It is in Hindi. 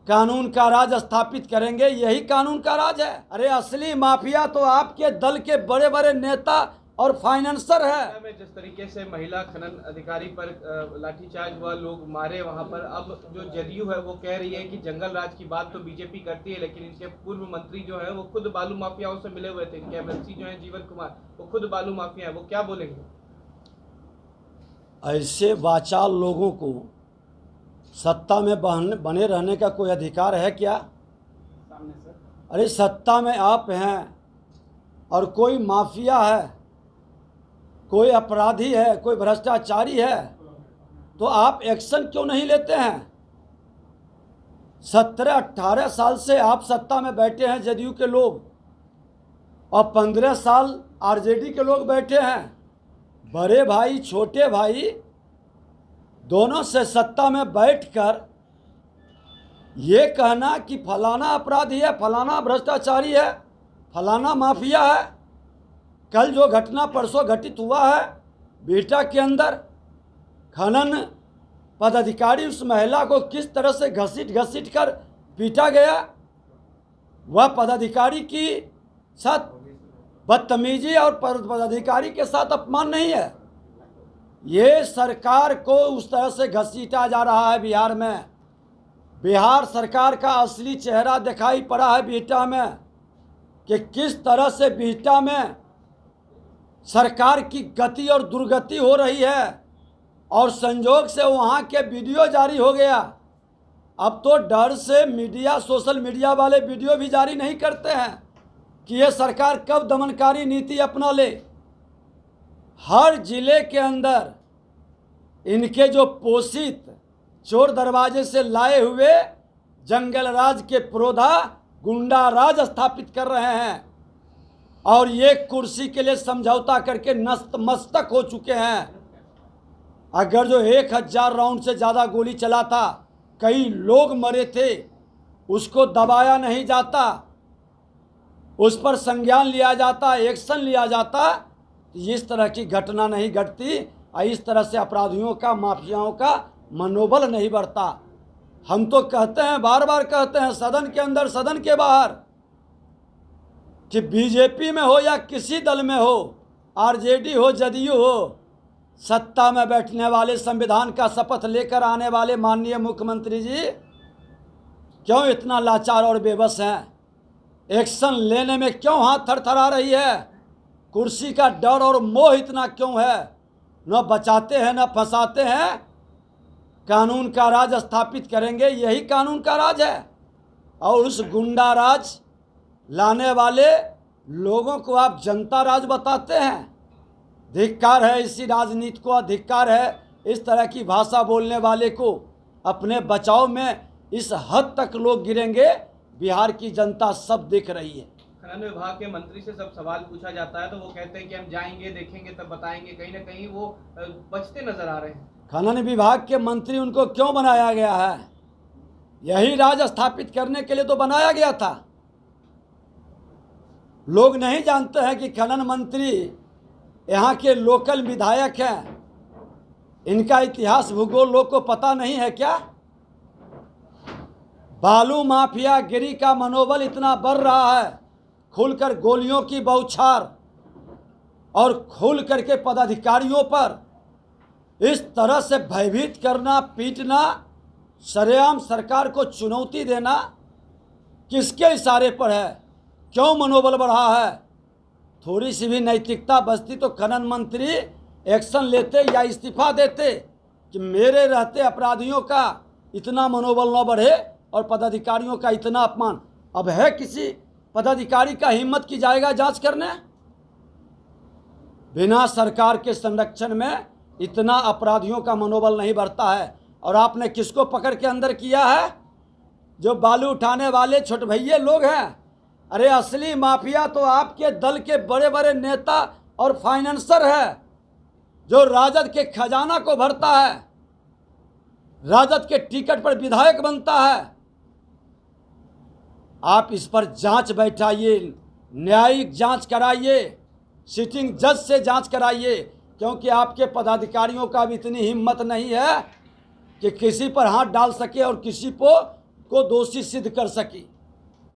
कानून का राज स्थापित करेंगे, यही कानून का राज है। अरे असली माफिया तो आपके दल के बड़े बड़े नेता और फाइनेंसर है। में जिस तरीके से महिला खनन अधिकारी पर लाठीचार्ज हुआ, लोग मारे वहां पर, अब जो जदयू है वो कह रही है कि जंगल राज की बात तो बीजेपी करती है, लेकिन इनके पूर्व मंत्री जो है वो खुद बालू माफियाओं से मिले हुए थे। इनके एमएलसी जो है जीवन कुमार, वो खुद बालू माफिया है, वो क्या बोलेंगे? ऐसे वाचाल लोगों को सत्ता में बने रहने का कोई अधिकार है क्या? अरे सत्ता में आप हैं और कोई माफिया है, कोई अपराधी है, कोई भ्रष्टाचारी है, तो आप एक्शन क्यों नहीं लेते हैं? 17-18 साल से आप सत्ता में बैठे हैं जदयू के लोग, और 15 साल आरजेडी के लोग बैठे हैं। बड़े भाई छोटे भाई दोनों से सत्ता में बैठकर ये कहना कि फलाना अपराधी है, फलाना भ्रष्टाचारी है, फलाना माफिया है। कल जो घटना परसों घटित हुआ है बिहटा के अंदर, खनन पदाधिकारी उस महिला को किस तरह से घसीट कर पीटा गया, वह पदाधिकारी की साथ बदतमीजी और पदाधिकारी के साथ अपमान नहीं है। ये सरकार को उस तरह से घसीटा जा रहा है बिहार में। बिहार सरकार का असली चेहरा दिखाई पड़ा है बिहटा में, कि किस तरह से बिहटा में सरकार की गति और दुर्गति हो रही है, और संजोग से वहाँ के वीडियो जारी हो गया। अब तो डर से मीडिया, सोशल मीडिया वाले वीडियो भी जारी नहीं करते हैं कि ये सरकार कब दमनकारी नीति अपना ले। हर जिले के अंदर इनके जो पोषित चोर दरवाजे से लाए हुए जंगल राज के प्रोधा गुंडा राज स्थापित कर रहे हैं, और ये कुर्सी के लिए समझौता करके नतमस्तक हो चुके हैं। अगर जो 1000 राउंड से ज़्यादा गोली चला था, कई लोग मरे थे, उसको दबाया नहीं जाता, उस पर संज्ञान लिया जाता, एक्शन लिया जाता, इस तरह की घटना नहीं घटती, और इस तरह से अपराधियों का, माफियाओं का मनोबल नहीं बढ़ता। हम तो कहते हैं, बार बार कहते हैं, सदन के अंदर सदन के बाहर, कि बीजेपी में हो या किसी दल में हो, आरजेडी हो, जदयू हो, सत्ता में बैठने वाले, संविधान का शपथ लेकर आने वाले माननीय मुख्यमंत्री जी क्यों इतना लाचार और बेबस हैं? एक्शन लेने में क्यों हाथ थरथरा रही है? कुर्सी का डर और मोह इतना क्यों है? न बचाते हैं न फंसाते हैं। कानून का राज स्थापित करेंगे, यही कानून का राज है। और उस गुंडा राज लाने वाले लोगों को आप जनता राज बताते हैं। धिक्कार है इसी राजनीति को, धिक्कार है इस तरह की भाषा बोलने वाले को। अपने बचाव में इस हद तक लोग गिरेंगे, बिहार की जनता सब देख रही है। खनन विभाग के मंत्री से सब सवाल पूछा जाता है तो वो कहते हैं कि हम जाएंगे, देखेंगे, तब बताएंगे। कहीं ना कहीं वो बचते नजर आ रहे हैं। खनन विभाग के मंत्री उनको क्यों बनाया गया है? यही राज स्थापित करने के लिए तो बनाया गया था। लोग नहीं जानते हैं कि खनन मंत्री यहाँ के लोकल विधायक हैं। इनका इतिहास भूगोल लोग को पता नहीं है क्या? बालू माफिया गिरी का मनोबल इतना बढ़ रहा है, खुलकर गोलियों की बौछार और खुल करके पदाधिकारियों पर इस तरह से भयभीत करना, पीटना, सरेआम सरकार को चुनौती देना किसके इशारे पर है? क्यों मनोबल बढ़ा है? थोड़ी सी भी नैतिकता बचती तो खनन मंत्री एक्शन लेते या इस्तीफा देते, कि मेरे रहते अपराधियों का इतना मनोबल न बढ़े और पदाधिकारियों का इतना अपमान। अब है किसी पदाधिकारी का हिम्मत की जाएगा जांच करने? बिना सरकार के संरक्षण में इतना अपराधियों का मनोबल नहीं बढ़ता है। और आपने किसको पकड़ के अंदर किया है? जो बालू उठाने वाले छोटे भैये लोग हैं। अरे असली माफिया तो आपके दल के बड़े बड़े नेता और फाइनेंसर है, जो राजद के खजाना को भरता है, राजद के टिकट पर विधायक बनता है। आप इस पर जांच बैठाइए, न्यायिक जांच कराइए, सिटिंग जज से जांच कराइए, क्योंकि आपके पदाधिकारियों का भी इतनी हिम्मत नहीं है कि किसी पर हाथ डाल सके और किसी को को दोषी सिद्ध कर सकी।